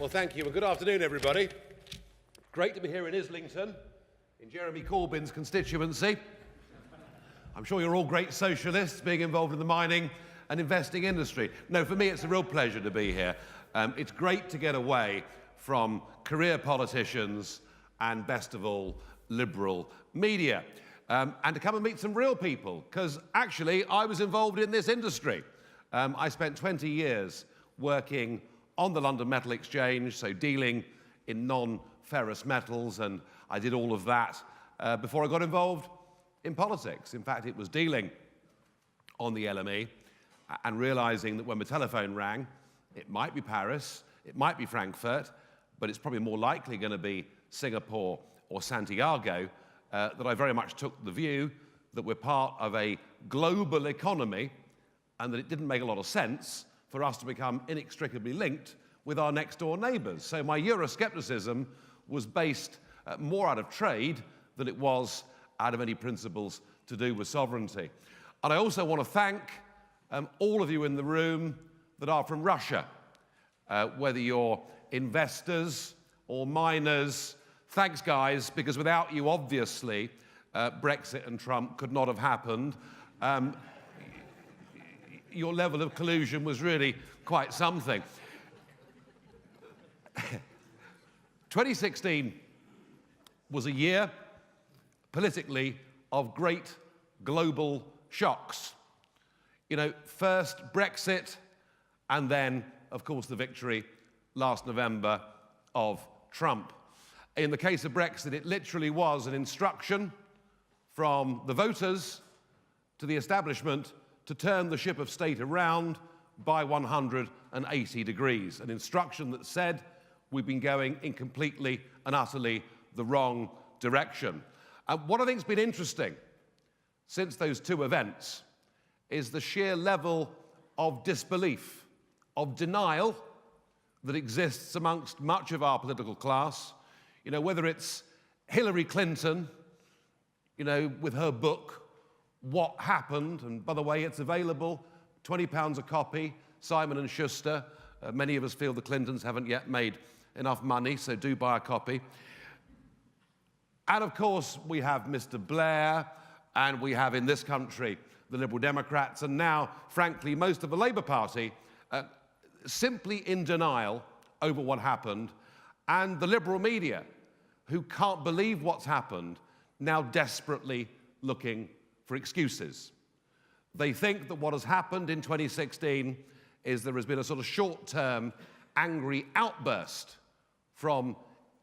Well, thank you, and good afternoon, everybody. Great to be here in Islington, in Jeremy Corbyn's constituency. I'm sure you're all great socialists, being involved in the mining and investing industry. No, for me, it's a real pleasure to be here. It's great to get away from career politicians and, best of all, liberal media, and to come and meet some real people, because actually I was involved in this industry. I spent 20 years working on the London Metal Exchange, so dealing in non-ferrous metals, and I did all of that before I got involved in politics. In fact, it was dealing on the LME and realizing that when my telephone rang, it might be Paris, it might be Frankfurt, but it's probably more likely going to be Singapore or Santiago, that I very much took the view that we're part of a global economy and that it didn't make a lot of sense for us to become inextricably linked with our next-door neighbours. So my Euroscepticism was based more out of trade than it was out of any principles to do with sovereignty. And I also want to thank all of you in the room that are from Russia, whether you're investors or miners. Thanks, guys, because without you, obviously, Brexit and Trump could not have happened. Your level of collusion was really quite something. 2016 was a year, politically, of great global shocks. You know, first Brexit, and then, of course, the victory last November of Trump. In the case of Brexit, it literally was an instruction from the voters to the establishment to turn the ship of state around by 180 degrees, an instruction that said we've been going in completely and utterly the wrong direction. And what I think has been interesting since those two events is the sheer level of disbelief, of denial that exists amongst much of our political class. You know, whether it's Hillary Clinton, you know, with her book, What Happened, and by the way, it's available, £20 a copy, Simon & Schuster. Many of us feel the Clintons haven't yet made enough money, so do buy a copy. And of course, we have Mr. Blair, and we have in this country the Liberal Democrats, and now, frankly, most of the Labour Party, simply in denial over what happened, and the liberal media, who can't believe what's happened, now desperately looking for excuses. They think that what has happened in 2016 is there has been a sort of short-term angry outburst from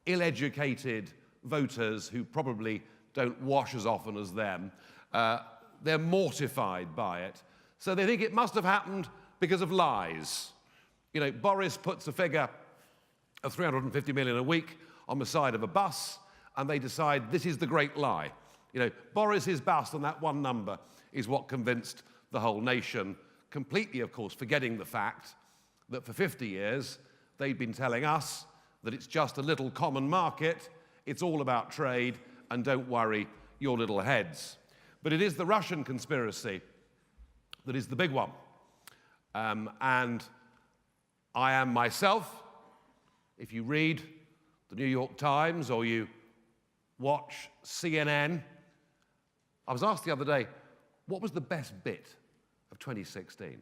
ill-educated voters who probably don't wash as often as them. They're mortified by it. So they think it must have happened because of lies. You know, Boris puts a figure of 350 million a week on the side of a bus, and they decide this is the great lie. You know, Boris's bust on that one number is what convinced the whole nation, completely, of course, forgetting the fact that for 50 years they'd been telling us that it's just a little common market, it's all about trade, and don't worry your little heads. But it is the Russian conspiracy that is the big one. And I am myself, if you read the New York Times or you watch CNN, I was asked the other day, what was the best bit of 2016?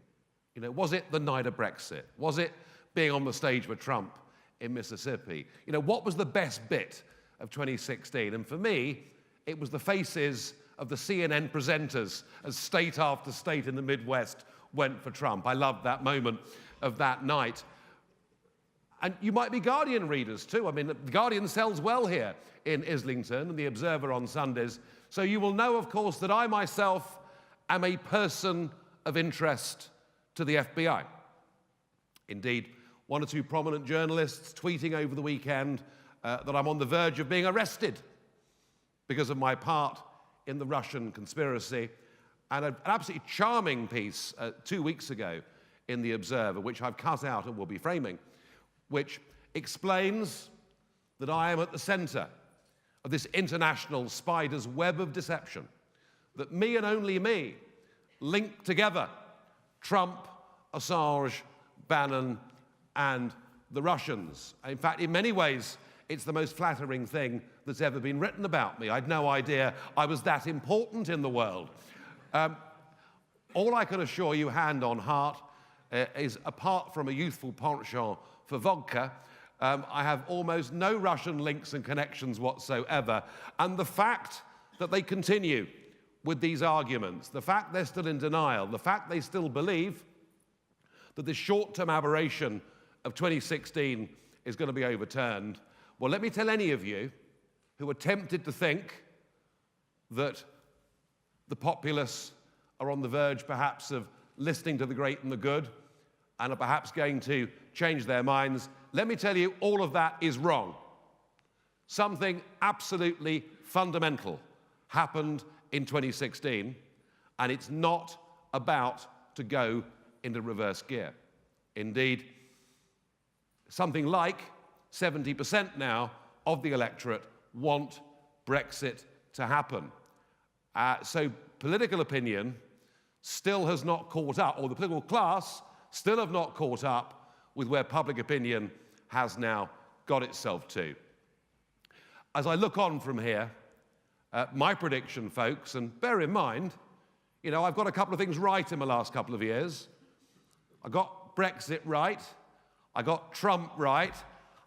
You know, was it the night of Brexit? Was it being on the stage with Trump in Mississippi? You know, what was the best bit of 2016? And for me, it was the faces of the CNN presenters as state after state in the Midwest went for Trump. I loved that moment of that night. And you might be Guardian readers too. I mean, the Guardian sells well here in Islington and the Observer on Sundays. So you will know, of course, that I myself am a person of interest to the FBI. Indeed, one or two prominent journalists tweeting over the weekend that I'm on the verge of being arrested because of my part in the Russian conspiracy. And an absolutely charming piece 2 weeks ago in the Observer, which I've cut out and will be framing, which explains that I am at the center of this international spider's web of deception, that me and only me link together Trump, Assange, Bannon, and the Russians. In fact, in many ways, it's the most flattering thing that's ever been written about me. I'd no idea I was that important in the world. All I can assure you, hand on heart, is apart from a youthful penchant for vodka, I have almost no Russian links and connections whatsoever. And the fact that they continue with these arguments, the fact they're still in denial, the fact they still believe that this short-term aberration of 2016 is going to be overturned, well, let me tell any of you who are tempted to think that the populace are on the verge, perhaps, of listening to the great and the good and are perhaps going to change their minds, let me tell you, all of that is wrong. Something absolutely fundamental happened in 2016, and it's not about to go into reverse gear. Indeed, something like 70% now of the electorate want Brexit to happen. So political opinion still has not caught up, or the political class still have not caught up with where public opinion has now got itself to. As I look on from here, my prediction, folks, and bear in mind, you know, I've got a couple of things right in the last couple of years. I got Brexit right, I got Trump right,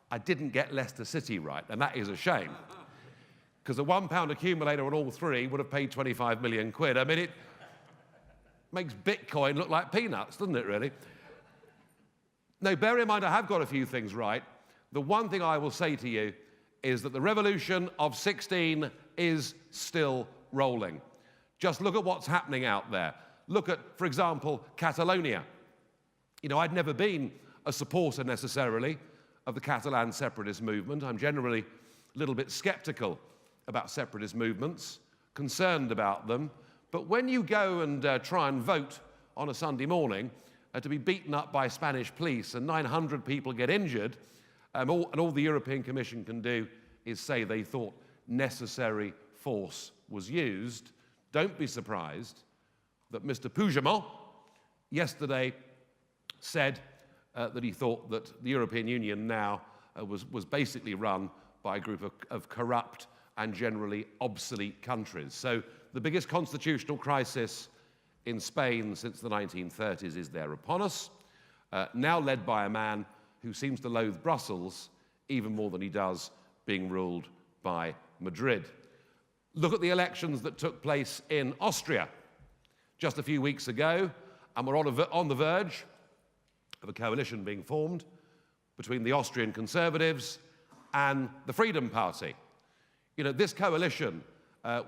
I didn't get Leicester City right, and that is a shame. Because a £1 accumulator on all three would have paid 25 million quid. I mean, it makes Bitcoin look like peanuts, doesn't it, really? No, bear in mind, I have got a few things right. The one thing I will say to you is that the revolution of 16 is still rolling. Just look at what's happening out there. Look at, for example, Catalonia. You know, I'd never been a supporter necessarily of the Catalan separatist movement. I'm generally a little bit skeptical about separatist movements, concerned about them. But when you go and try and vote on a Sunday morning to be beaten up by Spanish police and 900 people get injured, and all the European Commission can do is say they thought necessary force was used, don't be surprised that Mr. Puigdemont yesterday said that he thought that the European Union now was basically run by a group of corrupt and generally obsolete countries. So the biggest constitutional crisis in Spain since the 1930s is there upon us, now led by a man who seems to loathe Brussels even more than he does being ruled by Madrid. Look at the elections that took place in Austria just a few weeks ago, and we're on the verge of a coalition being formed between the Austrian Conservatives and the Freedom Party. You know, this coalition,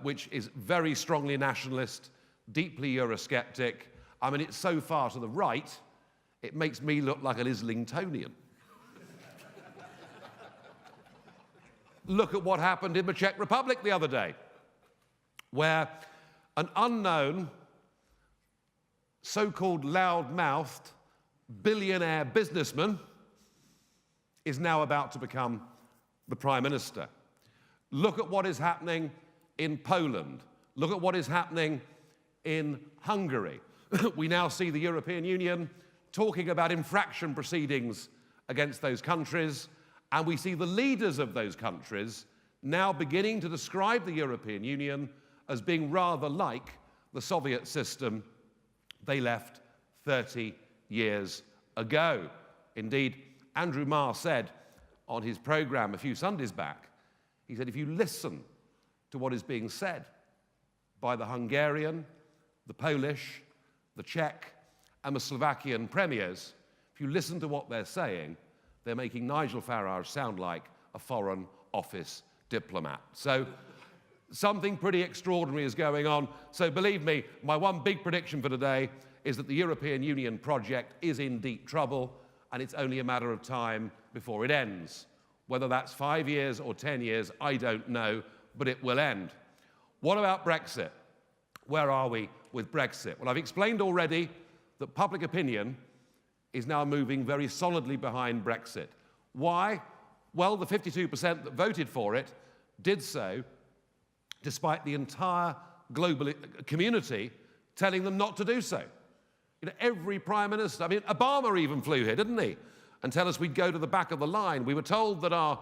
which is very strongly nationalist, deeply Eurosceptic, I mean, it's so far to the right, it makes me look like an Islingtonian. Look at what happened in the Czech Republic the other day, where an unknown, so-called loud-mouthed billionaire businessman is now about to become the Prime Minister. Look at what is happening in Poland. Look at what is happening in Hungary. We now see the European Union talking about infraction proceedings against those countries, and we see the leaders of those countries now beginning to describe the European Union as being rather like the Soviet system they left 30 years ago. Indeed, Andrew Marr said on his program a few Sundays back, he said, if you listen to what is being said by the Hungarian, the Polish, the Czech, and the Slovakian premiers, if you listen to what they're saying, they're making Nigel Farage sound like a Foreign Office diplomat. So something pretty extraordinary is going on. So believe me, my one big prediction for today is that the European Union project is in deep trouble, and it's only a matter of time before it ends. Whether that's 5 years or 10 years, I don't know, but it will end. What about Brexit? Where are we with Brexit? Well, I've explained already that public opinion is now moving very solidly behind Brexit. Why? Well, the 52% that voted for it did so despite the entire global community telling them not to do so. You know, every prime minister, I mean, Obama even flew here, didn't he? and tell us we'd go to the back of the line. We were told that our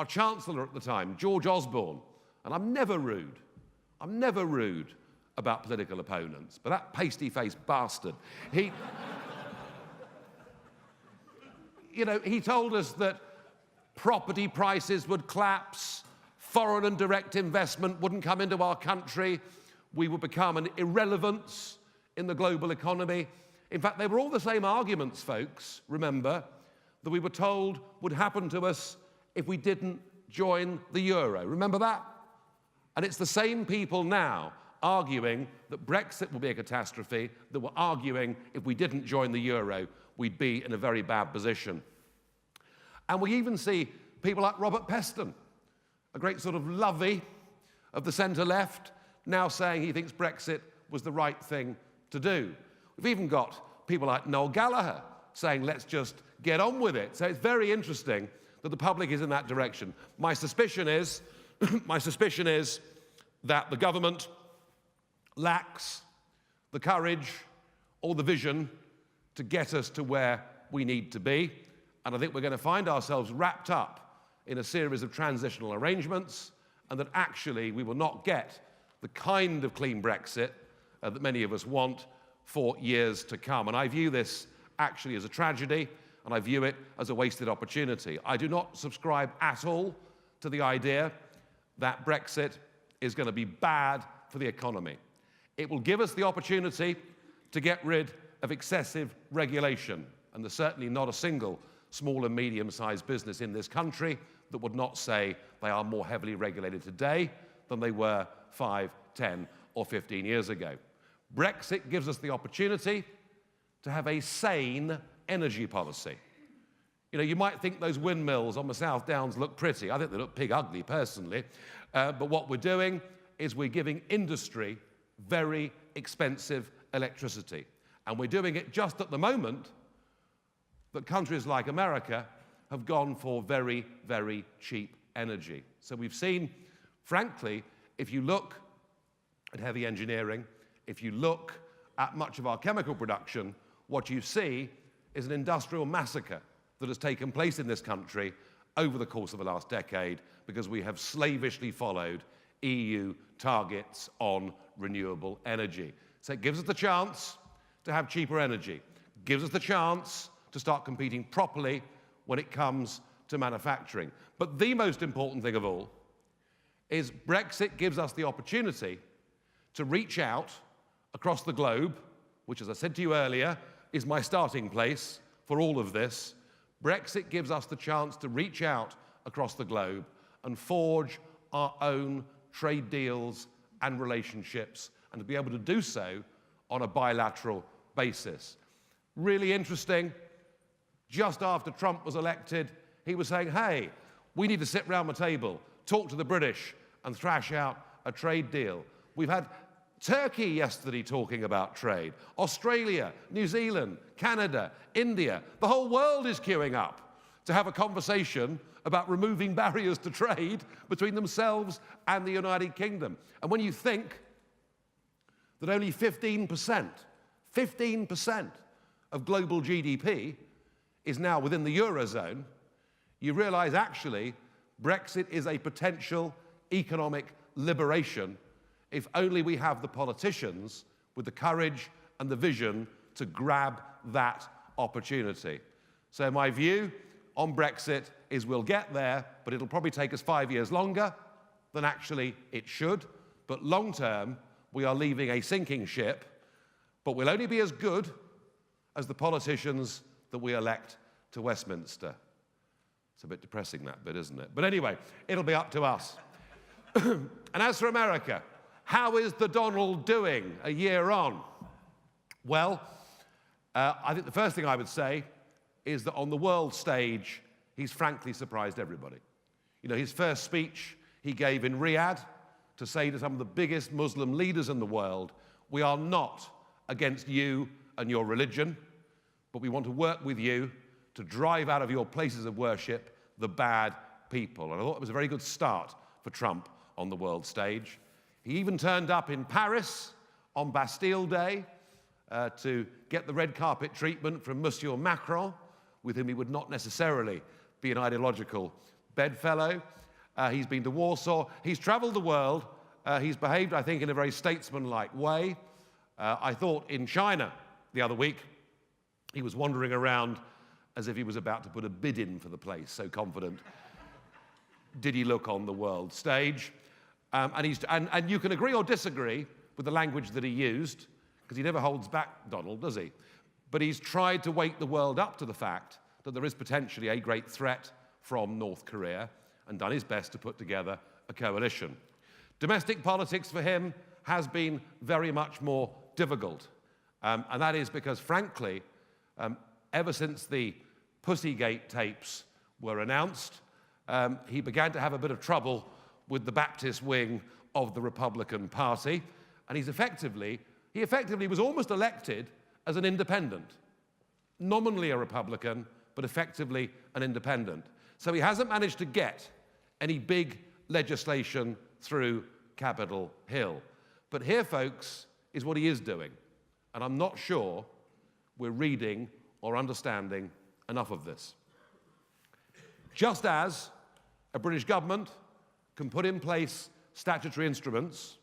Chancellor at the time, George Osborne, and I'm never rude about political opponents, but that pasty-faced bastard, he told us that property prices would collapse, foreign and direct investment wouldn't come into our country, we would become an irrelevance in the global economy. In fact, they were all the same arguments, folks, remember, that we were told would happen to us if we didn't join the euro. Remember that? And it's the same people now arguing that Brexit will be a catastrophe that were arguing if we didn't join the euro, we'd be in a very bad position. And we even see people like Robert Peston, a great sort of lovey of the centre-left, now saying he thinks Brexit was the right thing to do. We've even got people like Noel Gallagher saying, let's just get on with it. So it's very interesting that the public is in that direction. My suspicion is, that the government lacks the courage or the vision to get us to where we need to be. And I think we're going to find ourselves wrapped up in a series of transitional arrangements, and that actually we will not get the kind of clean Brexit that many of us want for years to come. And I view this actually as a tragedy, and I view it as a wasted opportunity. I do not subscribe at all to the idea that Brexit is going to be bad for the economy. It will give us the opportunity to get rid of excessive regulation, and there's certainly not a single small and medium-sized business in this country that would not say they are more heavily regulated today than they were 5, 10, or 15 years ago. Brexit gives us the opportunity to have a sane energy policy. You know, you might think those windmills on the South Downs look pretty. I think they look pig ugly, personally. But what we're doing is we're giving industry very expensive electricity. And we're doing it just at the moment that countries like America have gone for very, very cheap energy. So we've seen, frankly, if you look at heavy engineering, if you look at much of our chemical production, what you see is an industrial massacre that has taken place in this country over the course of the last decade because we have slavishly followed EU targets on renewable energy. So it gives us the chance to have cheaper energy, gives us the chance to start competing properly when it comes to manufacturing. But the most important thing of all is Brexit gives us the opportunity to reach out across the globe, which, as I said to you earlier, is my starting place for all of this. Brexit gives us the chance to reach out across the globe and forge our own trade deals and relationships, and to be able to do so on a bilateral basis. Really interesting, just after Trump was elected, he was saying, hey, we need to sit round the table, talk to the British, and thrash out a trade deal. We've had Turkey yesterday talking about trade, Australia, New Zealand, Canada, India. The whole world is queuing up to have a conversation about removing barriers to trade between themselves and the United Kingdom. And when you think that only 15% of global GDP is now within the Eurozone, you realize actually Brexit is a potential economic liberation if only we have the politicians with the courage and the vision to grab that opportunity. So my view on Brexit is we'll get there, but it'll probably take us 5 years longer than actually it should. But long term, we are leaving a sinking ship, but we'll only be as good as the politicians that we elect to Westminster. It's a bit depressing, that bit, isn't it? But anyway, it'll be up to us. And as for America, how is the Donald doing a year on? Well, I think the first thing I would say is that on the world stage, he's frankly surprised everybody. You know, his first speech he gave in Riyadh to say to some of the biggest Muslim leaders in the world, we are not against you and your religion, but we want to work with you to drive out of your places of worship the bad people. And I thought it was a very good start for Trump on the world stage. He even turned up in Paris on Bastille Day to get the red carpet treatment from Monsieur Macron, with whom he would not necessarily be an ideological bedfellow. He's been to Warsaw. He's traveled the world. He's behaved, I think, in a very statesmanlike way. I thought in China the other week, he was wandering around as if he was about to put a bid in for the place, so confident did he look on the world stage. And you can agree or disagree with the language that he used, because he never holds back, Donald, does he? But he's tried to wake the world up to the fact that there is potentially a great threat from North Korea, and done his best to put together a coalition. Domestic politics for him has been very much more difficult, and that is because, frankly, ever since the Pussygate tapes were announced, he began to have a bit of trouble with the Baptist wing of the Republican Party, and he effectively was almost elected as an independent. Nominally a Republican, but effectively an independent. So he hasn't managed to get any big legislation through Capitol Hill. But here, folks, is what he is doing. And I'm not sure we're reading or understanding enough of this. Just as a British government can put in place statutory instruments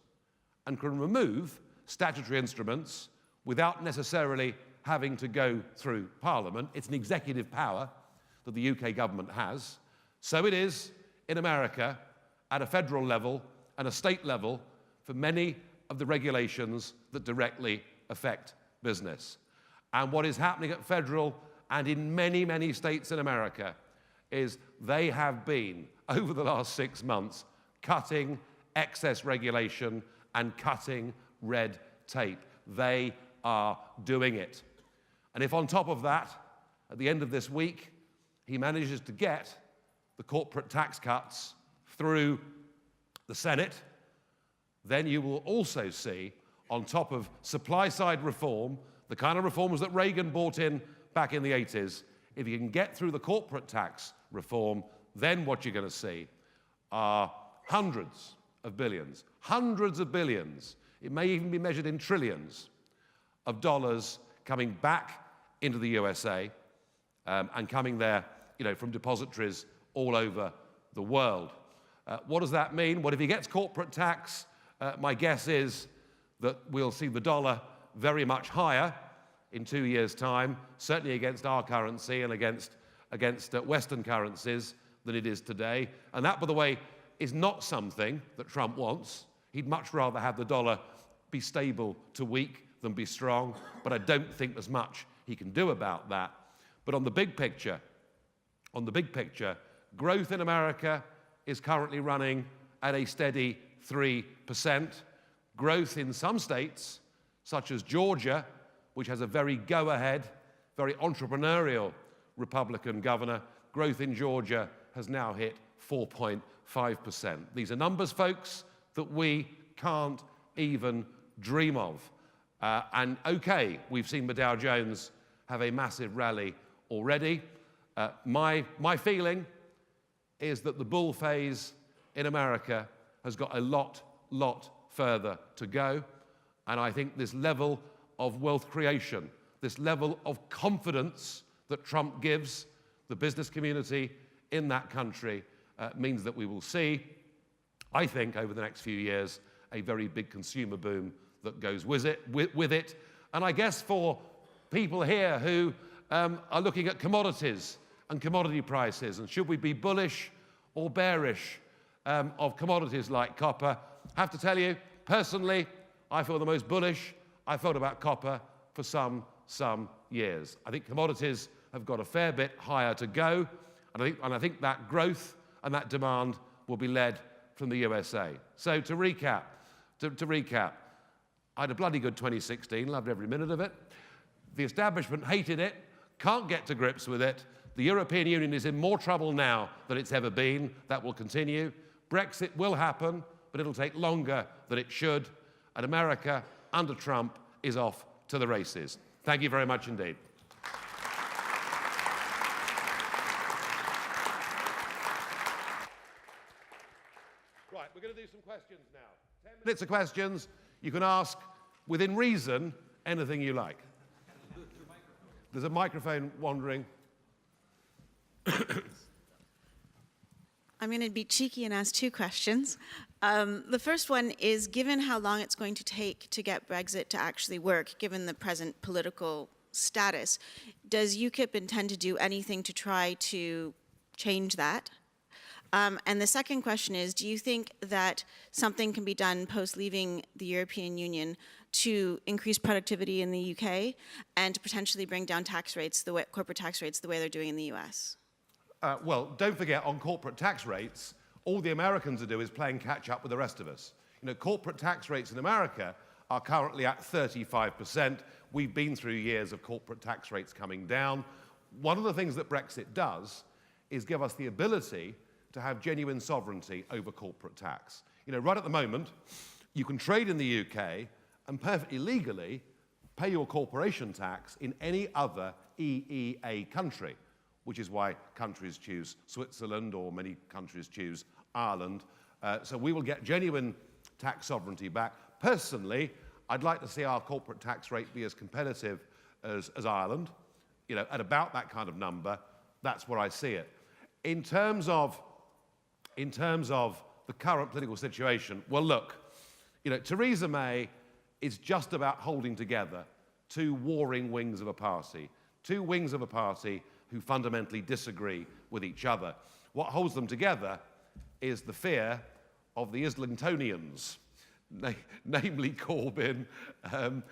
and can remove statutory instruments without necessarily having to go through Parliament, it's an executive power that the UK government has, so it is in America at a federal level and a state level for many of the regulations that directly affect business. And what is happening at federal and in many, many states in America is they have been, over the last 6 months, cutting excess regulation and cutting red tape. They are doing it. And if on top of that, at the end of this week, he manages to get the corporate tax cuts through the Senate, then you will also see, on top of supply-side reform, the kind of reforms that Reagan brought in back in the 80s, if you can get through the corporate tax reform, then what you're going to see are hundreds of billions, it may even be measured in trillions of dollars coming back into the USA and coming there, from depositories all over the world. What does that mean? Well, if he gets corporate tax, my guess is that we'll see the dollar very much higher in 2 years' time, certainly against our currency and against Western currencies than it is today. And that, by the way, is not something that Trump wants. He'd much rather have the dollar be stable to weak than be strong, but I don't think there's much he can do about that. But on the big picture, growth in America is currently running at a steady 3%. Growth in some states, such as Georgia, which has a very go-ahead, very entrepreneurial Republican governor, growth in Georgia has now hit 4.5%. These are numbers, folks, that we can't even dream of. And okay, we've seen the Dow Jones have a massive rally already. My feeling is that the bull phase in America has got a lot further to go. And I think this level of wealth creation, this level of confidence that Trump gives the business community in that country means that we will see, I think, over the next few years, a very big consumer boom that goes with it. And I guess for people here who are looking at commodities and commodity prices, and should we be bullish or bearish of commodities like copper, I have to tell you, personally, I feel the most bullish I felt about copper for some years. I think commodities have got a fair bit higher to go, and I think that growth and that demand will be led from the USA. So to recap, I had a bloody good 2016, loved every minute of it. The establishment hated it, can't get to grips with it. The European Union is in more trouble now than it's ever been. That will continue. Brexit will happen, but it'll take longer than it should. And America, under Trump, is off to the races. Thank you very much indeed. Right, we're going to do some questions now. 10 minutes of questions. You can ask, within reason, anything you like. There's a microphone wandering. I'm going to be cheeky and ask two questions. The first one is, given how long it's going to take to get Brexit to actually work, given the present political status, does UKIP intend to do anything to try to change that? And the second question is, do you think that something can be done post-leaving the European Union to increase productivity in the UK and to potentially bring down tax rates, corporate tax rates, the way they're doing in the US? Well, don't forget, on corporate tax rates, all the Americans are doing is playing catch up with the rest of us. You know, corporate tax rates in America are currently at 35%. We've been through years of corporate tax rates coming down. One of the things that Brexit does is give us the ability to have genuine sovereignty over corporate tax. You know, right at the moment, you can trade in the UK and perfectly legally pay your corporation tax in any other EEA country, which is why countries choose Switzerland, or many countries choose Ireland. So we will get genuine tax sovereignty back. Personally, I'd like to see our corporate tax rate be as competitive as Ireland, you know, at about that kind of number. That's where I see it. In terms of the current political situation, well, look, you know, Theresa May is just about holding together two warring wings of a party who fundamentally disagree with each other. What holds them together is the fear of the Islingtonians, namely Corbyn and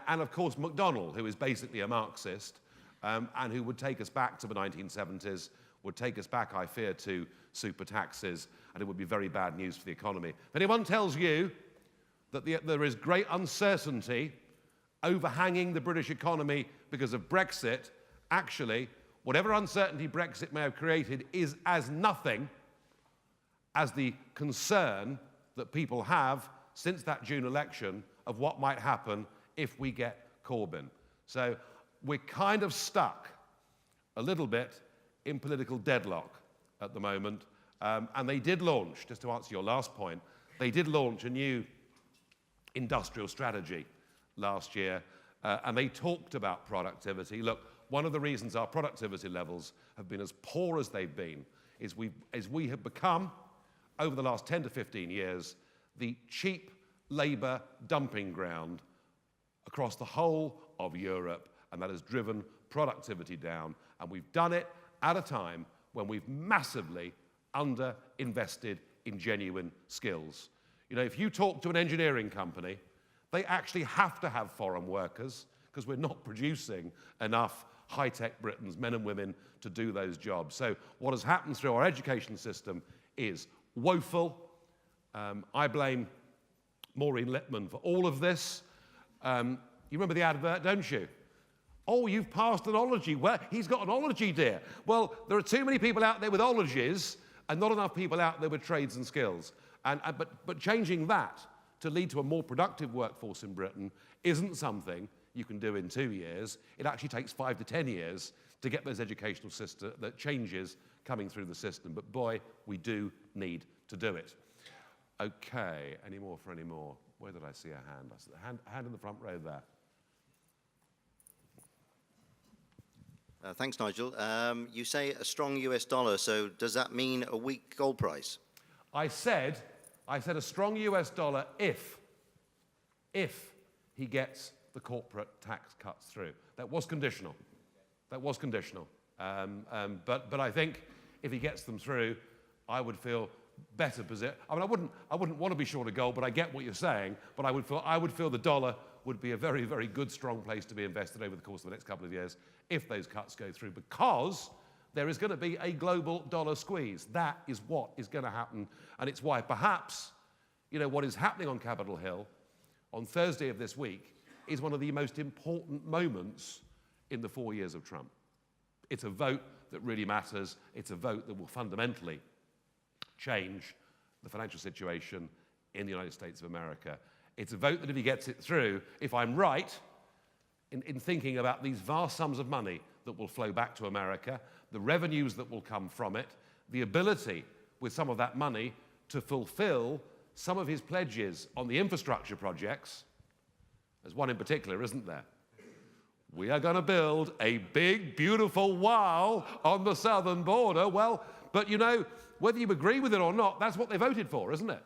of course MacDonald, who is basically a Marxist and who would take us back to the 1970s, would take us back, I fear, to super taxes, and it would be very bad news for the economy. If anyone tells you that there is great uncertainty overhanging the British economy because of Brexit, actually, whatever uncertainty Brexit may have created is as nothing as the concern that people have since that June election of what might happen if we get Corbyn. So we're kind of stuck a little bit in political deadlock at the moment. And they did launch, just to answer your last point, they did launch a new industrial strategy last year, and they talked about productivity. Look, one of the reasons our productivity levels have been as poor as they've been is we have become, over the last 10 to 15 years, the cheap labor dumping ground across the whole of Europe, and that has driven productivity down. And we've done it at a time when we've massively underinvested in genuine skills. You know, if you talk to an engineering company, they actually have to have foreign workers because we're not producing enough high-tech Britons, men and women, to do those jobs. So what has happened through our education system is woeful. I blame Maureen Lipman for all of this. You remember the advert, don't you? Oh, you've passed an ology. Well, he's got an ology, dear. Well, there are too many people out there with ologies and not enough people out there with trades and skills. But changing that to lead to a more productive workforce in Britain isn't something you can do in 2 years. It actually takes 5 to 10 years to get those educational system, that changes coming through the system. But boy, we do need to do it. Okay, any more for any more? Where did I see a hand? I see a hand in the front row there. Thanks, Nigel. You say a strong US dollar, so does that mean a weak gold price? I said a strong US dollar if he gets the corporate tax cuts through. That was conditional. That was conditional. But I think if he gets them through, I would feel better position. I mean, I wouldn't want to be short of gold, but I get what you're saying. But I would feel the dollar would be a very, very good, strong place to be invested over the course of the next couple of years if those cuts go through, because there is going to be a global dollar squeeze. That is what is going to happen, and it's why perhaps, you know, what is happening on Capitol Hill on Thursday of this week is one of the most important moments in the 4 years of Trump. It's a vote that really matters. It's a vote that will fundamentally change the financial situation in the United States of America. It's a vote that if he gets it through, if I'm right in thinking about these vast sums of money that will flow back to America, the revenues that will come from it, the ability with some of that money to fulfill some of his pledges on the infrastructure projects, there's one in particular, isn't there, we are going to build a big, beautiful wall on the southern border. Well, but you know, whether you agree with it or not, that's what they voted for, isn't it?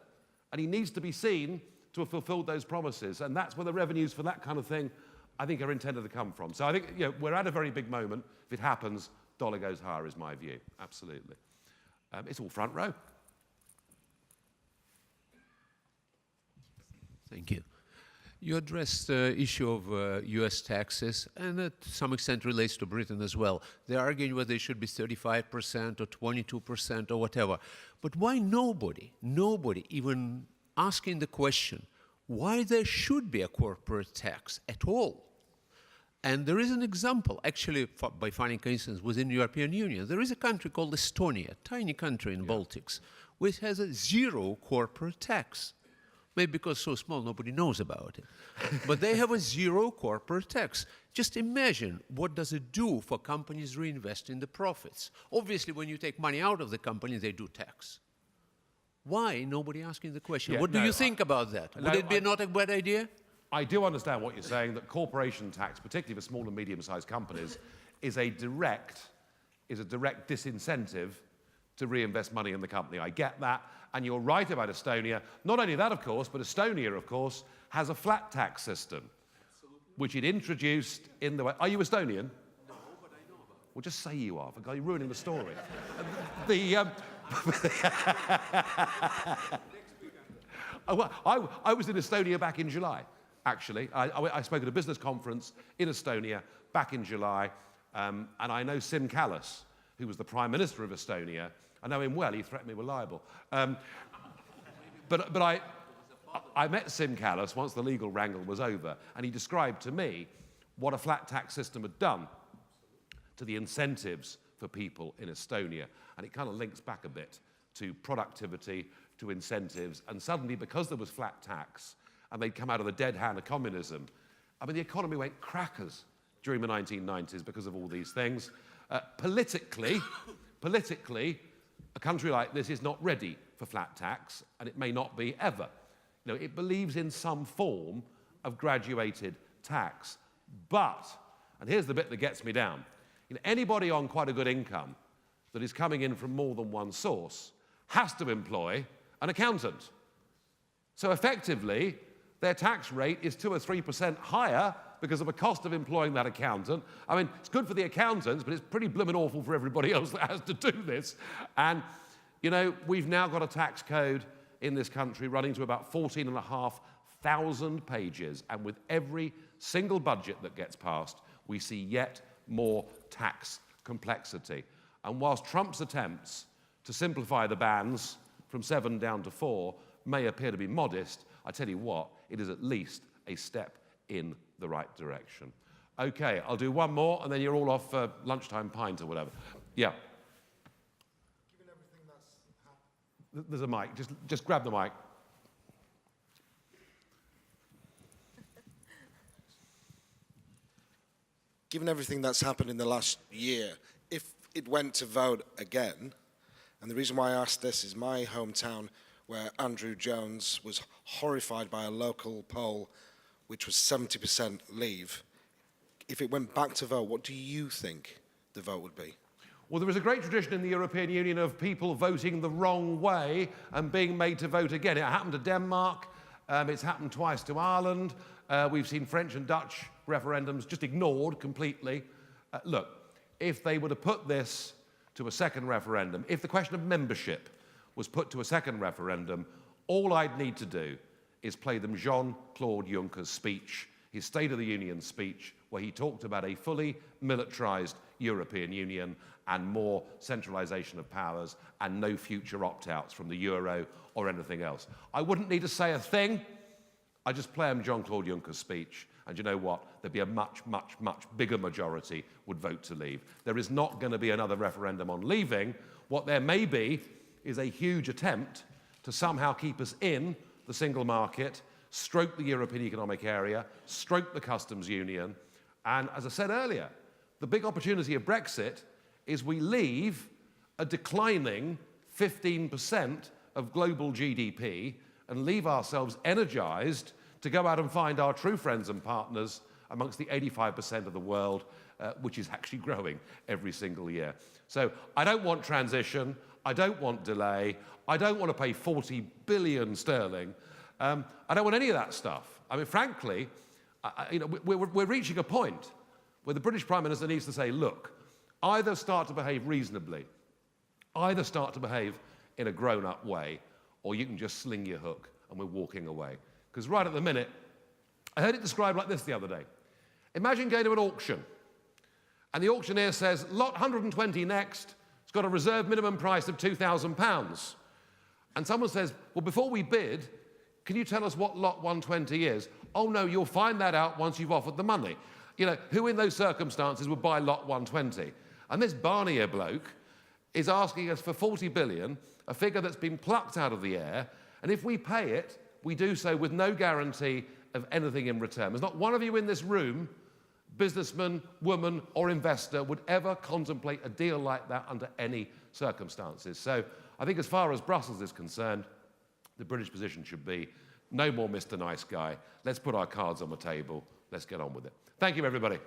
And he needs to be seen to have fulfilled those promises. And that's where the revenues for that kind of thing, I think, are intended to come from. So I think, you know, we're at a very big moment. If it happens, dollar goes higher, is my view. Absolutely. It's all front row. Thank you. You addressed the issue of US taxes, and that to some extent relates to Britain as well. They're arguing whether they should be 35% or 22% or whatever. But why nobody even asking the question why there should be a corporate tax at all? And there is an example, actually, by finding coincidence, within the European Union. There is a country called Estonia, a tiny country in the Baltics, which has a zero corporate tax. Maybe because it's so small, nobody knows about it. But they have a zero corporate tax. Just imagine, what does it do for companies reinvesting the profits? Obviously, when you take money out of the company, they do tax. Why? Nobody asking the question. Yeah, What do you think about that? Would it be not a bad idea? I do understand what you're saying, that corporation tax, particularly for small and medium-sized companies, is a direct disincentive to reinvest money in the company. I get that, and you're right about Estonia. Not only that, of course, but Estonia, of course, has a flat tax system, which it introduced in the way. Are you Estonian? No, but I know about it. Well, just say you are, for God, you're ruining the story. I was in Estonia back in July, actually. I spoke at a business conference in Estonia back in July, and I know Sim Kallas, who was the Prime Minister of Estonia. I know him well, he threatened me with libel. But I met Sim Kallas once the legal wrangle was over, and he described to me what a flat tax system had done to the incentives for people in Estonia. And it kind of links back a bit to productivity, to incentives, and suddenly, because there was flat tax, and they'd come out of the dead hand of communism, I mean, the economy went crackers during the 1990s because of all these things. Politically, a country like this is not ready for flat tax, and it may not be ever. You know, it believes in some form of graduated tax. But, and here's the bit that gets me down, you know, anybody on quite a good income that is coming in from more than one source has to employ an accountant. So effectively, their tax rate is 2 or 3% higher because of the cost of employing that accountant. I mean, it's good for the accountants, but it's pretty blooming awful for everybody else that has to do this. And, you know, we've now got a tax code in this country running to about 14,500 pages. And with every single budget that gets passed, we see yet more tax complexity. And whilst Trump's attempts to simplify the bands from 7 down to 4 may appear to be modest, I tell you what, it is at least a step in the right direction. Okay, I'll do one more, and then you're all off for lunchtime pint or whatever. Yeah. Given everything that's happened. There's a mic. Just grab the mic. Given everything that's happened in the last year, if it went to vote again, and the reason why I asked this is my hometown, where Andrew Jones was horrified by a local poll which was 70% leave. If it went back to vote, what do you think the vote would be? Well, there is a great tradition in the European Union of people voting the wrong way and being made to vote again. It happened to Denmark. It's happened twice to Ireland. We've seen French and Dutch referendums just ignored completely. Look, if they were to put this to a second referendum, if the question of membership was put to a second referendum, all I'd need to do is play them Jean-Claude Juncker's speech, his State of the Union speech, where he talked about a fully militarized European Union and more centralization of powers and no future opt-outs from the euro or anything else. I wouldn't need to say a thing. I'd just play them Jean-Claude Juncker's speech, and you know what? There'd be a much, much, much bigger majority would vote to leave. There is not going to be another referendum on leaving. What there may be is a huge attempt to somehow keep us in the single market, stroke the European Economic Area, stroke the customs union. And as I said earlier, the big opportunity of Brexit is we leave a declining 15% of global GDP and leave ourselves energized to go out and find our true friends and partners amongst the 85% of the world which is actually growing every single year. So I don't want transition, I don't want delay, I don't want to pay 40 billion sterling, I don't want any of that stuff. I mean, frankly, we're reaching a point where the British Prime Minister needs to say, look, either start to behave reasonably, either start to behave in a grown-up way, or you can just sling your hook and we're walking away. Because right at the minute, I heard it described like this the other day. Imagine going to an auction, and the auctioneer says, lot 120 next, it's got a reserve minimum price of £2,000. And someone says, well, before we bid, can you tell us what lot 120 is? Oh, no, you'll find that out once you've offered the money. You know, who in those circumstances would buy lot 120? And this Barnier bloke is asking us for 40 billion, a figure that's been plucked out of the air, and if we pay it, we do so with no guarantee of anything in return. There's not one of you in this room, businessman, woman, or investor, would ever contemplate a deal like that under any circumstances. So I think as far as Brussels is concerned, the British position should be no more Mr. Nice Guy. Let's put our cards on the table. Let's get on with it. Thank you, everybody.